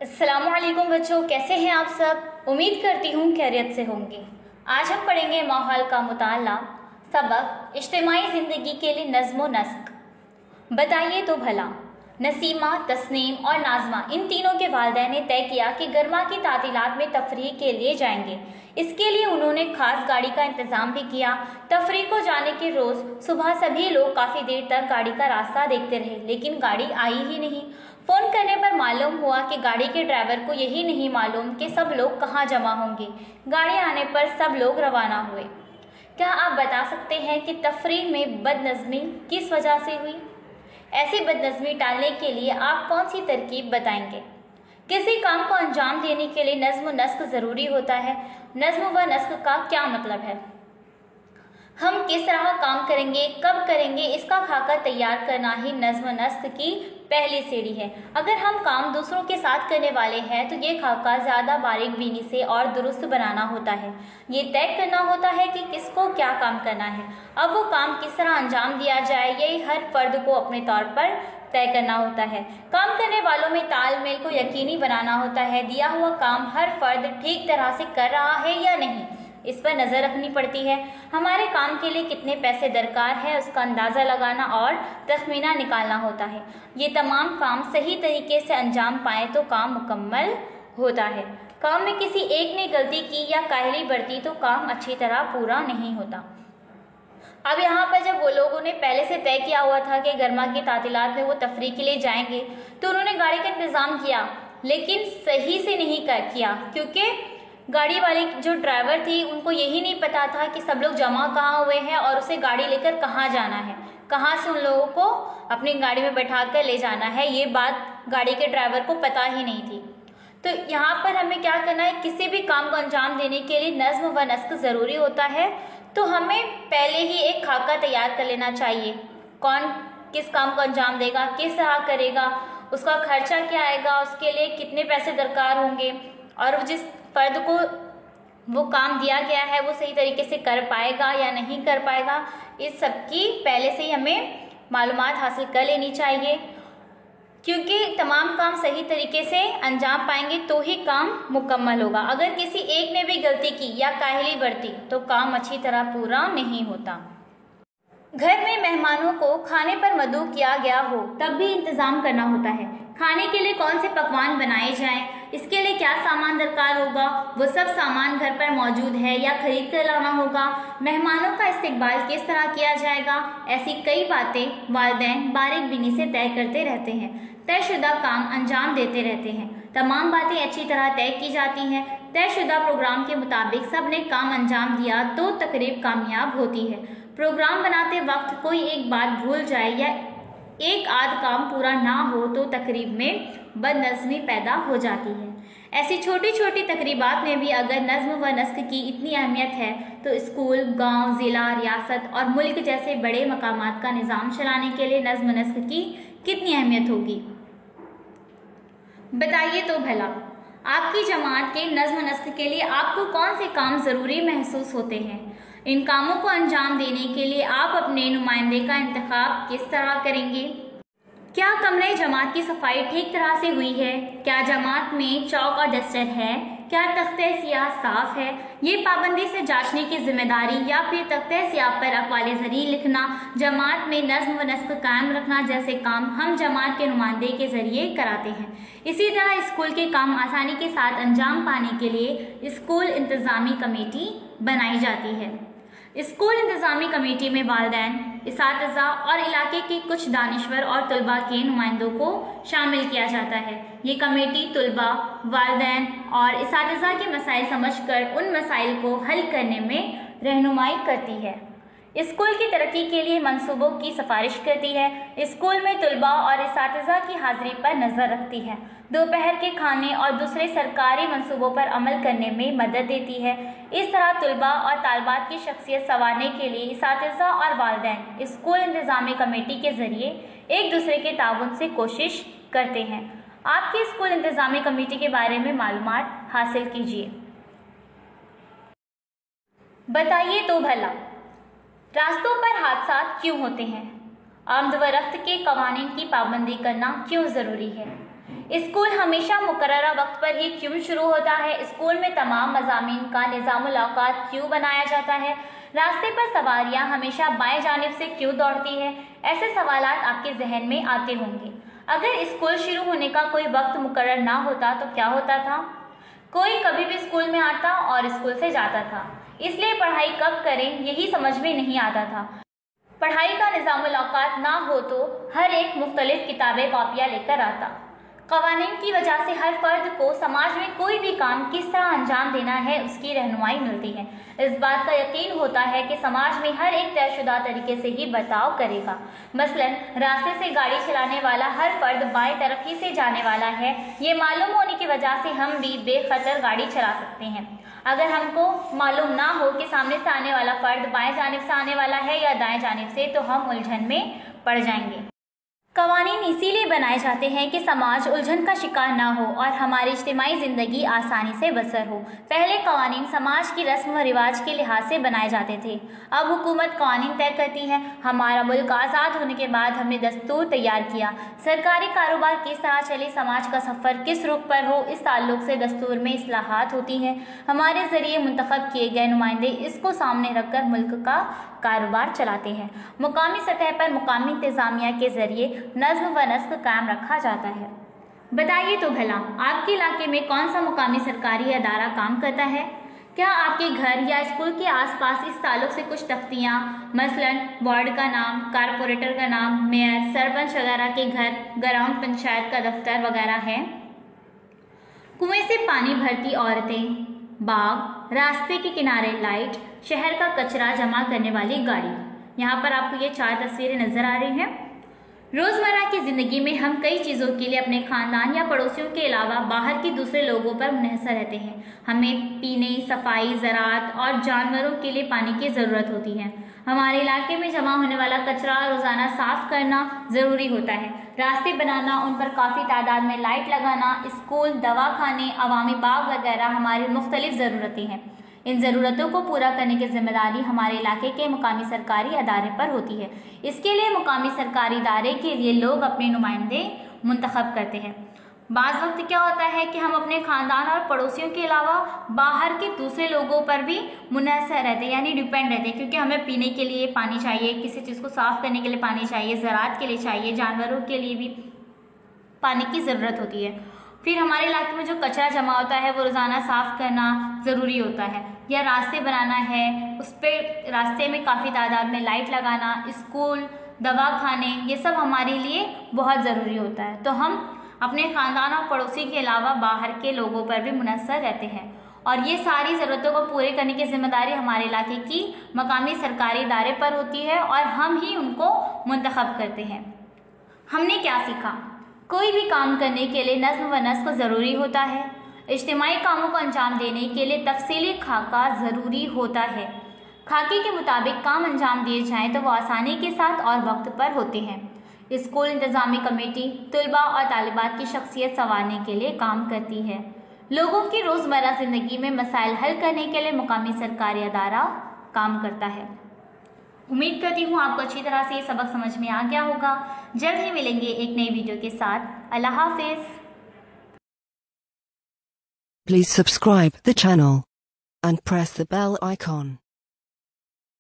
अस्सलामुअलैकुम बच्चों, कैसे हैं आप सब। उम्मीद करती हूँ खैरियत से होंगे। आज हम पढ़ेंगे माहौल का मुताला, सबक इज्तिमाई ज़िंदगी के लिए नज़्म व नस्क। बताइए तो भला, नसीमा, तस्नीम और नाज़मा इन तीनों के वालिदैन ने तय किया कि गर्मा की तातीलात में तफरीह के लिए जाएंगे। इसके लिए उन्होंने खास गाड़ी का इंतज़ाम भी किया। तफरीह को जाने के रोज़ सुबह सभी लोग काफ़ी देर तक गाड़ी का रास्ता देखते रहे, लेकिन गाड़ी आई ही नहीं। फ़ोन करने पर मालूम हुआ कि गाड़ी के ड्राइवर को यही नहीं मालूम कि सब लोग कहाँ जमा होंगे। गाड़ी आने पर सब लोग रवाना हुए। क्या आप बता सकते हैं कि तफरीह में बदनज़मी किस वजह से हुई? ऐसी बदनज़मी टालने के लिए आप कौन सी तरकीब बताएंगे? किसी काम को अंजाम देने के लिए नज़्म व नस्क ज़रूरी होता है। नज़्म व नस्क का क्या मतलब है? हम किस तरह काम करेंगे, कब करेंगे, इसका खाका तैयार करना ही नज़्म व नस्क की पहली सीढ़ी है। अगर हम काम दूसरों के साथ करने वाले हैं तो ये खाका ज़्यादा बारीक बीनी से और दुरुस्त बनाना होता है। ये तय करना होता है कि किसको क्या काम करना है। अब वो काम किस तरह अंजाम दिया जाए, यही हर फर्द को अपने तौर पर तय करना होता है। काम करने वालों में तालमेल को यकीनी बनाना होता है। दिया हुआ काम हर फर्द ठीक तरह से कर रहा है या नहीं, इस पर नज़र रखनी पड़ती है। हमारे काम के लिए कितने पैसे दरकार है, उसका अंदाज़ा लगाना और तखमीना निकालना होता है। ये तमाम काम सही तरीके से अंजाम पाएँ तो काम मुकम्मल होता है। काम में किसी एक ने गलती की या काहली बरती तो काम अच्छी तरह पूरा नहीं होता। अब यहाँ पर जब वो लोगों ने पहले से तय किया हुआ था कि गर्मा की तातीलात में वो तफरीह के लिए जाएंगे, तो उन्होंने गाड़ी का इंतज़ाम किया, लेकिन सही से नहीं किया, क्योंकि गाड़ी वाले जो ड्राइवर थी उनको यही नहीं पता था कि सब लोग जमा कहाँ हुए हैं और उसे गाड़ी लेकर कहाँ जाना है, कहाँ से उन लोगों को अपनी गाड़ी में बैठा कर ले जाना है। ये बात गाड़ी के ड्राइवर को पता ही नहीं थी। तो यहाँ पर हमें क्या करना है, किसी भी काम को अंजाम देने के लिए नज़्म व नस्क ज़रूरी होता है। तो हमें पहले ही एक खाका तैयार कर लेना चाहिए। कौन किस काम को अंजाम देगा, किस तरह करेगा, उसका खर्चा क्या आएगा, उसके लिए कितने पैसे दरकार होंगे, और जिस फर्द को वो काम दिया गया है वो सही तरीके से कर पाएगा या नहीं कर पाएगा, इस सब की पहले से ही हमें मालूमात हासिल कर लेनी चाहिए। क्योंकि तमाम काम सही तरीके से अंजाम पाएंगे तो ही काम मुकम्मल होगा। अगर किसी एक ने भी गलती की या काहली बरती तो काम अच्छी तरह पूरा नहीं होता। घर में मेहमानों को खाने पर मदऊ किया गया हो तब भी इंतज़ाम करना होता है। खाने के लिए कौन से पकवान बनाए जाएं, इसके लिए क्या सामान दरकार होगा, वो सब सामान घर पर मौजूद है या खरीद कर लाना होगा। मेहमानों का इस्तकबाल किस तरह किया जाएगा, ऐसी कई बातें वालिदैन बारीक बीनी से तय करते रहते हैं। तयशुदा काम अंजाम देते रहते हैं। तमाम बातें अच्छी तरह तय की जाती हैं। तयशुदा प्रोग्राम के मुताबिक सब ने काम अंजाम दिया तो तकरीब कामयाब होती है। प्रोग्राम बनाते वक्त कोई एक बात भूल जाए या एक आध काम पूरा ना हो तो तकरीब में बदनज़मी पैदा हो जाती है। ऐसी छोटी छोटी तकरीबात में भी अगर नज़्म व नस्क की इतनी अहमियत है तो स्कूल, गांव, ज़िला, रियासत और मुल्क जैसे बड़े मकामात का निज़ाम चलाने के लिए नज़्म व नस्क की कितनी अहमियत होगी। बताइए तो भला, आपकी जमात के नज़्म व नस्क के लिए आपको कौन से काम ज़रूरी महसूस होते हैं? इन कामों को अंजाम देने के लिए आप अपने नुमाइंदे का इंतखाब किस तरह करेंगे? क्या कमरे जमात की सफाई ठीक तरह से हुई है? क्या जमात में चौक और डस्टर है? क्या तख्ते सियाह साफ है? ये पाबंदी से जांचने की जिम्मेदारी या फिर तख्ते सियाह पर अक़वाले ज़री लिखना, जमात में नज़्म व नस्क कायम रखना जैसे काम हम जमात के नुमाइंदे के ज़रिए कराते हैं। इसी तरह स्कूल के काम आसानी के साथ अंजाम पाने के लिए स्कूल इंतज़ामी कमेटी बनाई जाती है। स्कूल इंतज़ामी कमेटी में वालिदैन, इसातिज़ा और इलाके के कुछ दानिश्वर और तलबा के नुमाइंदों को शामिल किया जाता है। ये कमेटी तलबा, वालिदैन और इसातिज़ा के मसाइल समझकर उन मसाइल को हल करने में रहनुमाई करती है। स्कूल की तरक्की के लिए मंसूबों की सिफारिश करती है। स्कूल में तलबा और इसातिज़ा की हाज़िरी पर नज़र रखती है। दोपहर के खाने और दूसरे सरकारी मंसूबों पर अमल करने में मदद देती है। इस तरह तलबा और तालबात की शख्सियत संवारने के लिए इसातिज़ा और वालिदैन स्कूल इंतज़ामी कमेटी के ज़रिए एक दूसरे के ताउन से कोशिश करते हैं। आपकी स्कूल इंतज़ामी कमेटी के बारे में मालूमात हासिल कीजिए। बताइए तो भला, रास्तों पर हादसा क्यों होते हैं? आमद व रफ्त के कवानीन की पाबंदी करना क्यों ज़रूरी है? स्कूल हमेशा मुकर्ररा वक्त पर ही क्यों शुरू होता है? स्कूल में तमाम मज़ामीन का निज़ामुल औक़ात क्यों बनाया जाता है? रास्ते पर सवारियां हमेशा बाएं जानिब से क्यों दौड़ती है? ऐसे सवालात आपके जहन में आते होंगे। अगर स्कूल शुरू होने का कोई वक्त मुकर्रर ना होता तो क्या होता था? कोई कभी भी स्कूल में आता और स्कूल से जाता था, इसलिए पढ़ाई कब करें यही समझ में नहीं आता था। पढ़ाई का निज़ामुल औक़ात ना हो तो हर एक मुख्तलिफ किताबें कॉपियाँ लेकर आता। क़वानीन की वजह से हर फर्द को समाज में कोई भी काम किस तरह अंजाम देना है उसकी रहनुमाई मिलती है। इस बात का यकीन होता है कि समाज में हर एक तयशुदा तरीके से ही बर्ताव करेगा। मसलन रास्ते से गाड़ी चलाने वाला हर फर्द बाएं तरफ ही से जाने वाला है, ये मालूम होने की वजह से हम भी बेखतर गाड़ी चला सकते हैं। अगर हमको मालूम ना हो कि सामने से आने वाला फर्द बाएं जानिब से आने वाला है या दाएं जानिब से, तो हम उलझन में पड़ जाएंगे। कवानीन इसीलिए बनाए जाते हैं कि समाज उलझन का शिकार ना हो और हमारी इज्तिमाई ज़िंदगी आसानी से बसर हो। पहले कवानीन समाज की रस्म व रिवाज के लिहाज से बनाए जाते थे, अब हुकूमत कवानीन तय करती है। हमारा मुल्क आज़ाद होने के बाद हमने दस्तूर तैयार किया। सरकारी कारोबार किस तरह चले, समाज का सफ़र किस रुख पर हो, इस ताल्लुक से दस्तूर में इस्लाहात होती है। हमारे ज़रिए मुंतखब किए गए नुमाइंदे इसको सामने रखकर मुल्क का कारोबार चलाते हैं। मुकामी सतह पर मुकामी इंतज़ामिया के ज़रिए नज़्म व नस्क कायम रखा जाता है। बताइए तो भला आपके इलाके में कौन सा मुकामी सरकारी अदारा काम करता है? क्या आपके घर या स्कूल के आसपास इस ताल्लुक से कुछ तख्तियाँ, मसलन वार्ड का नाम, कारपोरेटर का नाम, मेयर, सरपंच वगैरह के घर, ग्राम पंचायत का दफ्तर वगैरह है? कुएं से पानी भरती औरतें, बाग, रास्ते के किनारे लाइट, शहर का कचरा जमा करने वाली गाड़ी। यहाँ पर आपको ये 4 तस्वीरें नजर आ रही हैं। रोज़मर्रा की ज़िंदगी में हम कई चीज़ों के लिए अपने ख़ानदान या पड़ोसियों के अलावा बाहर के दूसरे लोगों पर मुनहसर रहते हैं। हमें पीने, सफाई, ज़राअत और जानवरों के लिए पानी की ज़रूरत होती है। हमारे इलाके में जमा होने वाला कचरा रोज़ाना साफ़ करना ज़रूरी होता है। रास्ते बनाना, उन पर काफ़ी तादाद में लाइट लगाना, स्कूल, दवाखाने, अवामी बाग वगैरह हमारी मुख्तलिफ ज़रूरतें हैं। इन ज़रूरतों को पूरा करने की जिम्मेदारी हमारे इलाके के मुकामी सरकारी अदारे पर होती है। इसके लिए मुकामी सरकारी इदारे के लिए लोग अपने नुमाइंदे मुंतखब करते हैं। बाज़ वक्त क्या होता है कि हम अपने ख़ानदान और पड़ोसियों के अलावा बाहर के दूसरे लोगों पर भी मुनहसर रहते हैं, यानी डिपेंड रहते हैं, क्योंकि हमें पीने के लिए पानी चाहिए, किसी चीज़ को साफ़ करने के लिए पानी चाहिए, ज़राअत के लिए चाहिए, जानवरों के लिए भी पानी की ज़रूरत होती है। फिर हमारे इलाके में जो कचरा जमा होता है वो रोज़ाना साफ़ करना ज़रूरी होता है, या रास्ते बनाना है, उस पर रास्ते में काफ़ी तादाद में लाइट लगाना, स्कूल, दवाखाने, ये सब हमारे लिए बहुत ज़रूरी होता है। तो हम अपने ख़ानदान और पड़ोसी के अलावा बाहर के लोगों पर भी मुनहसर रहते हैं, और ये सारी ज़रूरतों को पूरे करने की जिम्मेदारी हमारे इलाके की मकामी सरकारी इदारे पर होती है और हम ही उनको मुंतखब करते हैं। हमने क्या सीखा? कोई भी काम करने के लिए नज़्म व नस्क ज़रूरी होता है। इज्तिमाई कामों को अंजाम देने के लिए तफसीली खाका ज़रूरी होता है। खाके के मुताबिक काम अंजाम दिए जाएँ तो वो आसानी के साथ और वक्त पर होते हैं। स्कूल इंतज़ामी कमेटी तलबा और तालिबात की शख्सियत संवारने के लिए काम करती है। लोगों की रोज़मर्रा ज़िंदगी में मसाइल हल करने के लिए मुकामी सरकारी अदारा काम करता है। उम्मीद करती हूँ आपको अच्छी तरह से ये सबक समझ में आ गया होगा। जल्द ही मिलेंगे एक नई वीडियो के साथ। अल्लाह हाफिज़। Please subscribe the channel and press the bell icon.